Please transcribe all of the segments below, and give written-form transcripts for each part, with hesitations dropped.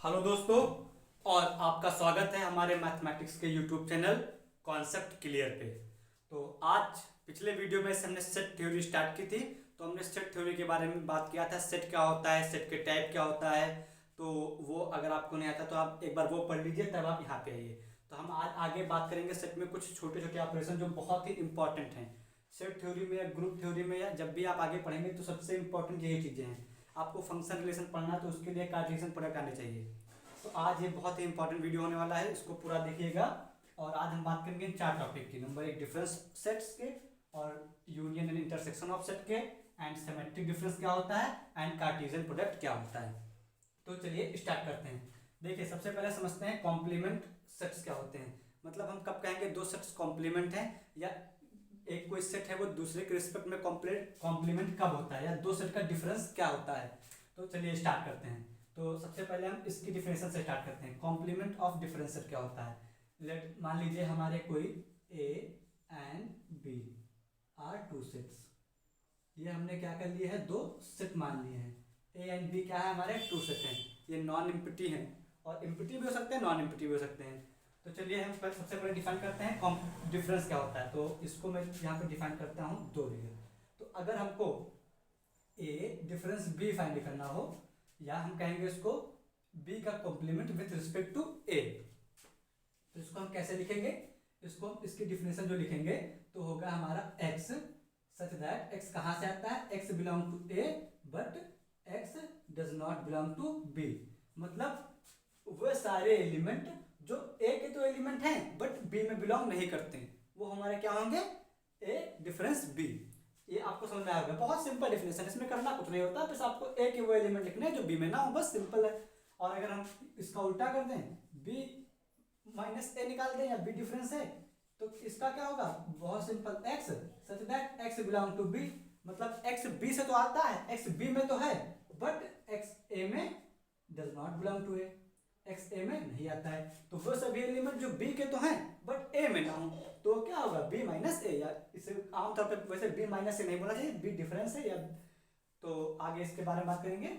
Hello दोस्तों, और आपका स्वागत है हमारे मैथमेटिक्स के यूट्यूब चैनल कॉन्सेप्ट क्लियर पे। तो आज पिछले वीडियो में से हमने सेट थ्योरी स्टार्ट की थी। तो हमने सेट थ्योरी के बारे में बात किया था, सेट क्या होता है, सेट के टाइप क्या होता है। तो वो अगर आपको नहीं आता तो आप एक बार वो पढ़ लीजिए, तब आप यहाँ पे आइए। तो हम आज आगे बात करेंगे सेट में कुछ छोटे छोटे ऑपरेशन जो बहुत ही इंपॉर्टेंट हैं। सेट थ्योरी में या ग्रुप थ्योरी में या जब भी आप आगे पढ़ेंगे तो सबसे इंपॉर्टेंट यही चीज़ें हैं। आपको फंक्शन रिलेशन पढ़ना है तो उसके लिए कार्टेशियन प्रोडक्ट आने चाहिए। तो आज ये बहुत ही इंपॉर्टेंट वीडियो होने वाला है, इसको पूरा देखिएगा। और आज हम बात करेंगे इन चार टॉपिक की। नंबर एक, डिफरेंस सेट्स के, और union and intersection of set के, एंड सिमेट्रिक डिफरेंस क्या होता है, एंड कार्टेशियन प्रोडक्ट क्या होता है। तो चलिए स्टार्ट करते हैं। देखिए, सबसे पहले समझते हैं कॉम्प्लीमेंट सेट्स क्या होते हैं। मतलब हम कब कहेंगे दो सेट्स कॉम्प्लीमेंट हैं, या एक कोई सेट है वो दूसरे के रिस्पेक्ट में कॉम्प्लीमेंट कब होता है, या दो सेट का डिफरेंस क्या होता है। तो चलिए स्टार्ट करते हैं। तो सबसे पहले हम इसकी डिफिनेशन से स्टार्ट करते हैं। कॉम्प्लीमेंट ऑफ डिफरेंस सेट क्या होता है। लेट मान लीजिए हमारे कोई A and B are two sets. ये हमने क्या कर लिए है, दो सेट मान लिए हैं। ए एंड बी क्या है, हमारे टू सेट हैं। ये नॉन इम्पिटी हैं, और इम्पिटी भी हो सकते हैं, नॉन इम्पिटी भी हो सकते हैं। तो चलिए हम सबसे पहले डिफाइन करते हैं डिफरेंस क्या होता है। तो इसको मैं यहाँ पे डिफाइन करता हूँ दो जगह। तो अगर हमको ए डिफरेंस बी फाइंड करना हो, या हम कहेंगे इसको b का complement with respect to a, तो इसको हम कैसे लिखेंगे। इसको हम इसकी डिफिनेशन जो लिखेंगे तो होगा हमारा x सच दैट x कहाँ से आता है, x belong to a but x does not belong to b। मतलब वो सारे एलिमेंट जो a के तो एलिमेंट हैं बट b में बिलोंग नहीं करते, वो हमारे क्या होंगे, a डिफरेंस b। ये आपको समझ में आएगा, बहुत सिंपल डिफिनेशन, इसमें करना कुछ नहीं होता, बस आपको ए के वो एलिमेंट लिखने हैं जो बी में ना हो, बस सिंपल है। और अगर हम इसका उल्टा कर दें, बी माइनस ए निकाल दें, या बी डिफरेंस है, तो इसका क्या होगा, बहुत simple, X such that X belong to B. मतलब एक्स बी से तो आता है, एक्स बी में तो है, बट एक्स ए में does not belong to A, X A में नहीं आता है। तो वो सभी एलिमेंट जो बी के तो हैं बट ए में ना हो, तो क्या होगा, बी माइनस ए, या इसे आमतौर पर वैसे बी माइनस ए नहीं बोलना चाहिए, बी डिफरेंस है। या तो आगे इसके बारे में बात करेंगे,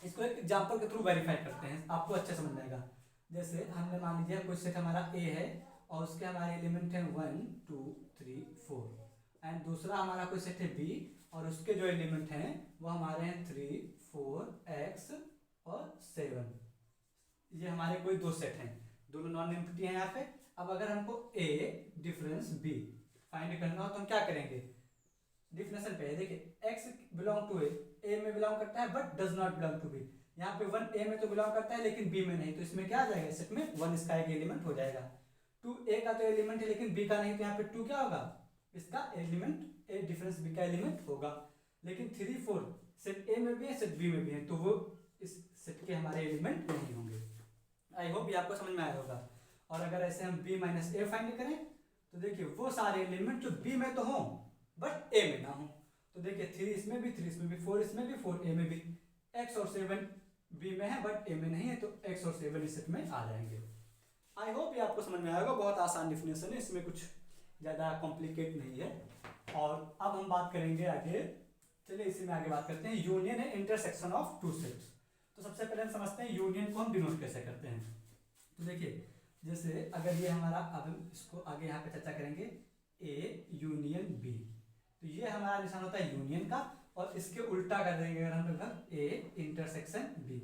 इसको एक एग्जांपल के थ्रू वेरीफाई करते हैं, आपको अच्छा समझ में आएगा। जैसे हमने मान लीजिए कोई सेट हमारा ए है, और उसके हमारे एलिमेंट हैं 1 2 3 4, एंड दूसरा हमारा कोई सेट है बी, और उसके जो एलिमेंट हैं वो हमारे हैं 3 4 एक्स और 7। ये हमारे कोई दो सेट हैं, दोनों नॉन एम्प्टी हैं यहाँ पे। अब अगर हमको ए डिफरेंस बी फाइंड करना हो तो हम क्या करेंगे, डिफिनेशन पे देखिए, x बिलोंग टू ए में बिलोंग करता है but does not belong to B. यहाँ पे 1 ए में तो बिलोंग करता है लेकिन बी में नहीं, तो इसमें क्या आ जाएगा, सेट में 1 इसका एक एलिमेंट हो जाएगा। 2 ए का तो एलिमेंट है लेकिन बी का नहीं, तो यहाँ पे 2 क्या होगा, इसका एलिमेंट, ए डिफरेंस बी का एलिमेंट होगा। लेकिन 3 4 सेट ए में भी है, सेट बी में भी है, तो वो इस सेट के हमारे एलिमेंट नहीं होंगे। आई होप ये आपको समझ में आया होगा। और अगर ऐसे हम b माइनस ए फाइंड करें, तो देखिए वो सारे एलिमेंट जो b में तो हों बट a में ना हो, तो देखिए 3 इसमें भी, 3 इसमें भी, 4 इसमें भी, 4 a में भी, x और 7 b में है बट a में नहीं है, तो x और 7 इस सेट में आ जाएंगे। आई होप ये आपको समझ में आएगा, बहुत आसान डिफिनेशन है, इसमें कुछ ज़्यादा कॉम्प्लिकेट नहीं है। और अब हम बात करेंगे आगे, चलिए इसी में आगे बात करते हैं, union and intersection of two sets. तो सबसे पहले हम समझते हैं यूनियन को हम डिनोट कैसे करते हैं। तो देखिए, जैसे अगर ये हमारा, अब हम इसको आगे यहाँ पे चर्चा करेंगे, ए यूनियन बी, तो ये हमारा निशान होता है यूनियन का, और इसके उल्टा कर देंगे अगर हम लोग ए इंटरसेक्शन बी,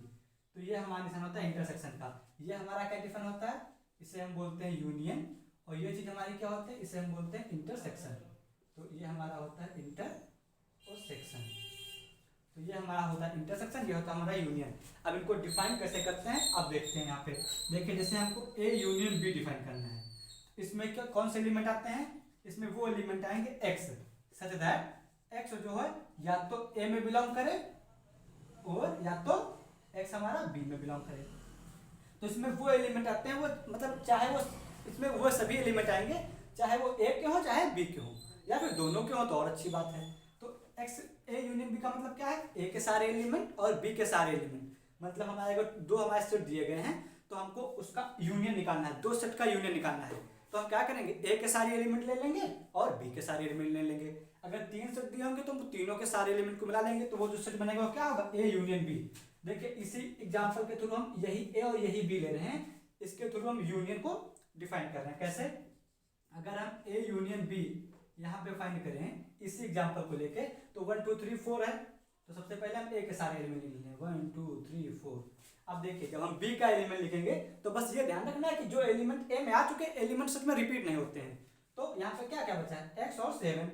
तो ये हमारा निशान होता है इंटरसेक्शन का। ये हमारा क्या डिफाइन होता है, इसे हम बोलते हैं यूनियन, और ये चीज़ हमारी क्या होती है, इसे हम बोलते हैं इंटरसेक्शन। तो ये हमारा होता है इंटर और सेक्शन, तो ये हमारा होता है इंटरसेक्शन, ये होता है हमारा यूनियन। अब इनको डिफाइन कैसे करते हैं, अब देखते हैं। यहाँ पे देखिए, जैसे हमको ए यूनियन बी डिफाइन करना है, इसमें क्या कौन से एलिमेंट आते हैं, इसमें वो एलिमेंट आएंगे एक्स सच दैट एक्स जो है या तो ए में बिलोंग करे, और या तो एक्स हमारा बी में बिलोंग करे। तो इसमें वो एलिमेंट आते हैं, वो मतलब चाहे वो, इसमें वो सभी एलिमेंट आएंगे, चाहे वो ए के हो चाहे बी के हो, या फिर दोनों के हो तो और अच्छी बात है। तो एक्स ए यूनियन बी का मतलब क्या है, ए के सारे एलिमेंट और बी के सारे एलिमेंट। मतलब हमारे को दो हमारे सेट दिए गए हैं, तो हमको उसका यूनियन निकालना है, दो सेट का यूनियन निकालना है। तो हम क्या करेंगे, ए के सारे एलिमेंट ले लेंगे और बी के सारे एलिमेंट ले लेंगे। अगर 3 सेट दिए होंगे तो हम तीनों के सारे एलिमेंट को मिला लेंगे, तो वो जो सेट बनेगा वो क्या होगा, ए यूनियन बी। देखिए इसी एग्जांपल के थ्रू हम यही ए और यही बी ले रहे हैं, इसके थ्रू हम यूनियन को डिफाइन कर रहे हैं। कैसे? अगर हम ए यूनियन बी यहाँ पे फाइंड करें इसी एग्जांपल को लेके, तो 1 2 3 4 है, तो सबसे पहले हम ए के सारे एलिमेंट लिख लेंगे 1 2 3 4। अब देखिए जब हम बी का एलिमेंट लिखेंगे तो बस ये ध्यान रखना है कि जो एलिमेंट ए में आ चुके एलिमेंट सच में रिपीट नहीं होते हैं। तो यहाँ पे क्या क्या बचा है, एक्स और 7।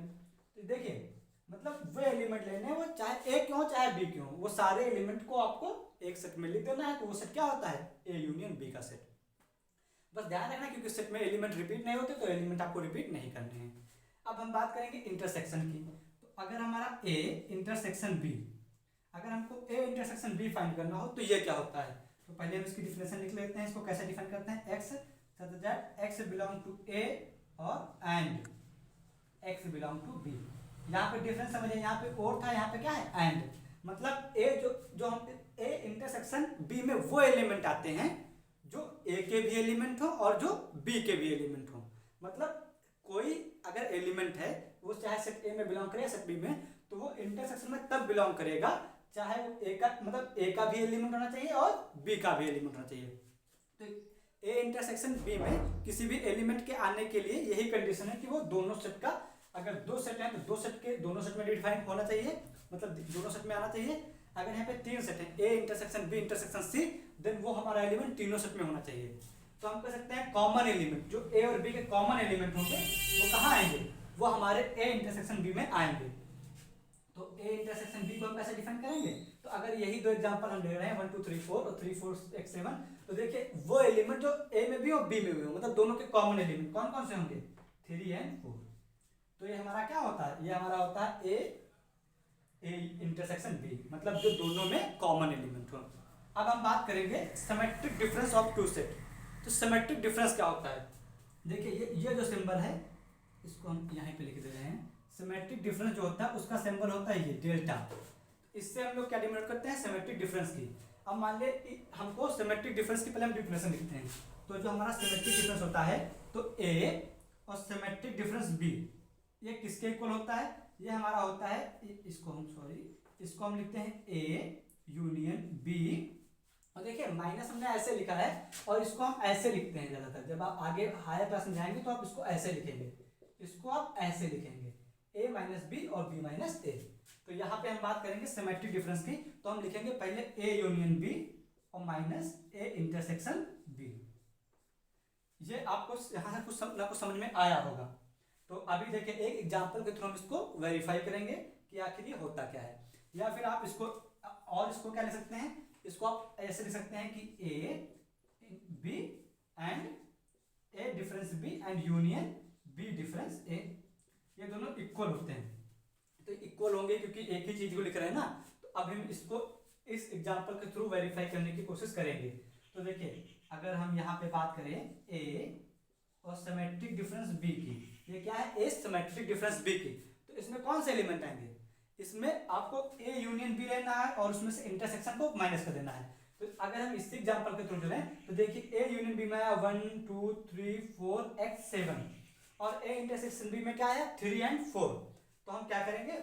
तो देखिए मतलब वो एलिमेंट लेने हैं, वो चाहे ए क्यों चाहे बी क्यों, वो सारे एलिमेंट को आपको एक सेट में लिख देना है। तो वो सेट क्या होता है, ए यूनियन बी का सेट। बस ध्यान रखना क्योंकि सेट में एलिमेंट रिपीट नहीं होते तो एलिमेंट आपको रिपीट नहीं करने हैं। अब हम बात करेंगे इंटरसेक्शन की। तो अगर हमारा ए इंटरसेक्शन बी, अगर हमको ए इंटरसेक्शन बी फाइंड करना हो तो ये क्या होता है, तो पहले हम इसकी डिफिनेशन लिख लेते हैं। इसको कैसे डिफाइन करते हैं, X such that X belong to A और and X belong to B. यहाँ पे डिफरेंस समझिए, यहाँ पे और था, यहाँ पे क्या है एंड। मतलब ए जो हम ए इंटरसेक्शन बी में वो एलिमेंट आते हैं जो ए के भी एलिमेंट हो और जो बी के भी एलिमेंट हो। मतलब कोई अगर एलिमेंट है वो चाहे सेट ए में बिलोंग करे सेट बी में, तो वो इंटरसेक्शन में तब बिलोंग करेगा चाहे वो ए का मतलब ए का भी एलिमेंट होना चाहिए और बी का भी एलिमेंट होना चाहिए। तो ए इंटरसेक्शन बी में किसी भी एलिमेंट के आने के लिए यही कंडीशन है कि वो दोनों सेट का, अगर दो सेट है तो दो सेट के दोनों सेट में डिफाइन होना चाहिए, मतलब दोनों सेट में आना चाहिए। अगर यहाँ पे तीन सेट है A intersection B intersection C, then वो हमारा एलिमेंट तीनों सेट में होना चाहिए। तो हम कह सकते हैं कॉमन एलिमेंट जो ए और बी के कॉमन एलिमेंट होंगे वो कहाँ आएंगे, वो हमारे ए इंटरसेक्शन बी में आएंगे। तो ए इंटरसेक्शन बी को हम कैसे डिफाइन करेंगे, तो अगर यही दो एग्जांपल हम ले रहे हैं 1 2 3 4 और 3 4 6 7, तो देखिए वो एलिमेंट जो ए में भी और बी में भी हो, मतलब दोनों के कॉमन एलिमेंट कौन कौन से होंगे, 3 एंड 4। तो ये हमारा क्या होता है, ये हमारा होता है ए इंटरसेक्शन बी, मतलब जो दोनों में कॉमन एलिमेंट हो। अब हम बात करेंगे symmetric difference of two set. तो सिमेट्रिक डिफरेंस क्या होता है, देखिए ये जो सिंबल है इसको हम यहाँ पे लिख दे रहे हैं। सिमेट्रिक डिफरेंस जो होता है उसका सिंबल होता है ये डेल्टा। इससे हम लोग क्या डिनोट करते हैं, सिमेट्रिक डिफरेंस की। अब मान ले हमको सिमेट्रिक डिफरेंस की पहले हम डिफिनेशन लिखते हैं। तो जो हमारा सिमेट्रिक डिफरेंस होता है, तो ए और सिमेट्रिक डिफरेंस बी ये किसके इक्वल होता है, ये हमारा होता है, इसको हम लिखते हैं ए यूनियन बी। और देखिए माइनस हमने ऐसे लिखा है और इसको हम ऐसे लिखते हैं ज़्यादातर। जब आप आगे हायर क्लास में जाएंगे तो आप इसको ऐसे लिखेंगे, इसको आप ऐसे लिखेंगे a माइनस बी और b माइनस ए। तो यहाँ पे हम बात करेंगे सिमेट्रिक डिफरेंस की, तो हम लिखेंगे पहले a यूनियन b और माइनस a इंटरसेक्शन b। ये आपको यहाँ से कुछ समझ में आया होगा। तो अभी देखिए एक एग्जांपल के थ्रू हम इसको वेरीफाई करेंगे कि आखिर ये होता क्या है। या फिर आप इसको क्या लिख सकते हैं, इसको आप ऐसे लिख सकते हैं कि a b and a difference b and union b difference a, ये दोनों इक्वल होते हैं। तो इक्वल होंगे क्योंकि एक ही चीज को लिख रहे हैं ना। तो अब हम इसको इस एग्जांपल के थ्रू वेरीफाई करने की कोशिश करेंगे। तो देखिए अगर हम यहाँ पे बात करें a और सिमेट्रिक डिफरेंस b की, ये क्या है, a सिमेट्रिक डिफरेंस b की, तो इसमें कौन से एलिमेंट आएंगे, इसमें आपको a यूनियन b लेना है और उसमें से इंटरसेक्शन को माइनस कर देना है। तो अगर हम इस एग्जांपल के थ्रू चलें तो देखिए a यूनियन b में आया 1 2 3 4 x 7 और a इंटरसेक्शन b में क्या आया 3 एंड 4। तो हम क्या करेंगे,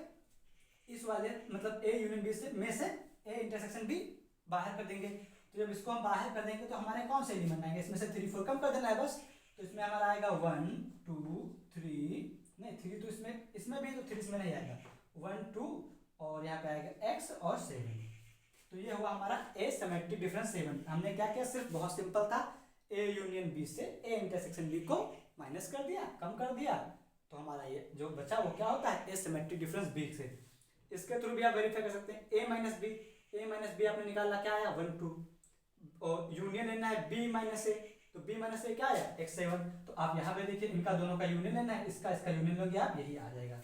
इस वाले मतलब a यूनियन b से a इंटरसेक्शन b बाहर कर देंगे। तो जब इसको हम बाहर कर देंगे तो हमारे कौन से एलिमेंट आएंगे, इसमें से 3 4 कम कर देना है बस। तो इसमें हमारा आएगा 1 2 3, नहीं 3 तो इसमें भी, तो 3 इसमें नहीं आएगा, 1 2 और यहाँ पे आएगा x और 7। तो ये हुआ हमारा a सिमेट्रिक डिफरेंस 7। हमने क्या किया, सिर्फ बहुत सिंपल था, a यूनियन b से a इंटरसेक्शन b को माइनस कर दिया, कम कर दिया। तो हमारा ये जो बचा वो क्या होता है, a सिमेट्रिक डिफरेंस b से। इसके थ्रू भी आप वेरीफाई कर सकते हैं, a माइनस b आपने निकाला, क्या आया 1 2, और यूनियन लेना है b माइनस a, तो b माइनस a क्या आया x 7। तो आप यहाँ पे देखिए इनका दोनों का यूनियन लेना है, इसका यूनियन लोगे आप, यही आ जाएगा।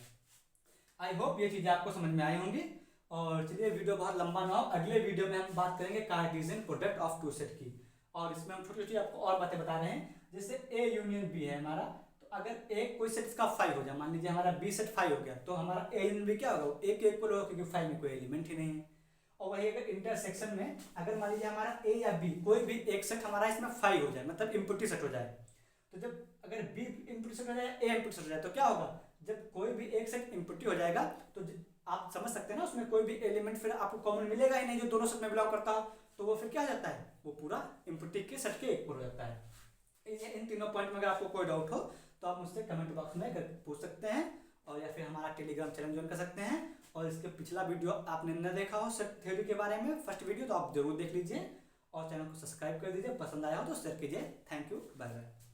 आई होप ये चीजें आपको समझ में आई होंगी। और चलिए वीडियो बहुत लंबा ना हो, अगले वीडियो में हम बात करेंगे Cartesian product of two set की। और इसमें हम छोटी छोटी आपको और बातें बता रहे हैं, जैसे a यूनियन b है हमारा, तो अगर a कोई सेट इसका 5 हो जाए, मान लीजिए हमारा b सेट 5 हो गया, तो हमारा a यूनियन b क्या होगा, a के इक्वल होगा क्योंकि 5 में कोई एलिमेंट ही नहीं है। और वही अगर इंटरसेक्शन में अगर मान लीजिए हमारा a या b कोई भी एक सेट हमारा इसमें 5 हो जाए, मतलब इम्पुटी सेट हो जाए, तो जब अगर b इम्पुटी सेट हो जाए, a इम्पुटी सेट हो जाए, तो क्या होगा, जब कोई भी एक सेट इम्पुटी हो जाएगा तो आप समझ सकते हैं ना, उसमें कोई भी एलिमेंट फिर आपको कॉमन मिलेगा ही नहीं जो दोनों सेट में बिलोंग करता हो, तो वो फिर क्या हो जाता है, वो पूरा एम्प्टी के सेट के इक्वल हो जाता है। इन तीनों पॉइंट में अगर आपको कोई डाउट हो तो आप मुझसे कमेंट बॉक्स में पूछ सकते हैं, और या फिर हमारा टेलीग्राम चैनल ज्वाइन कर सकते हैं। और इसके पिछला वीडियो आपने न देखा हो सेट थ्योरी के बारे में फर्स्ट वीडियो, तो आप जरूर देख लीजिए और चैनल को सब्सक्राइब कर दीजिए। पसंद आया हो तो शेयर कीजिए। Thank you, bye bye.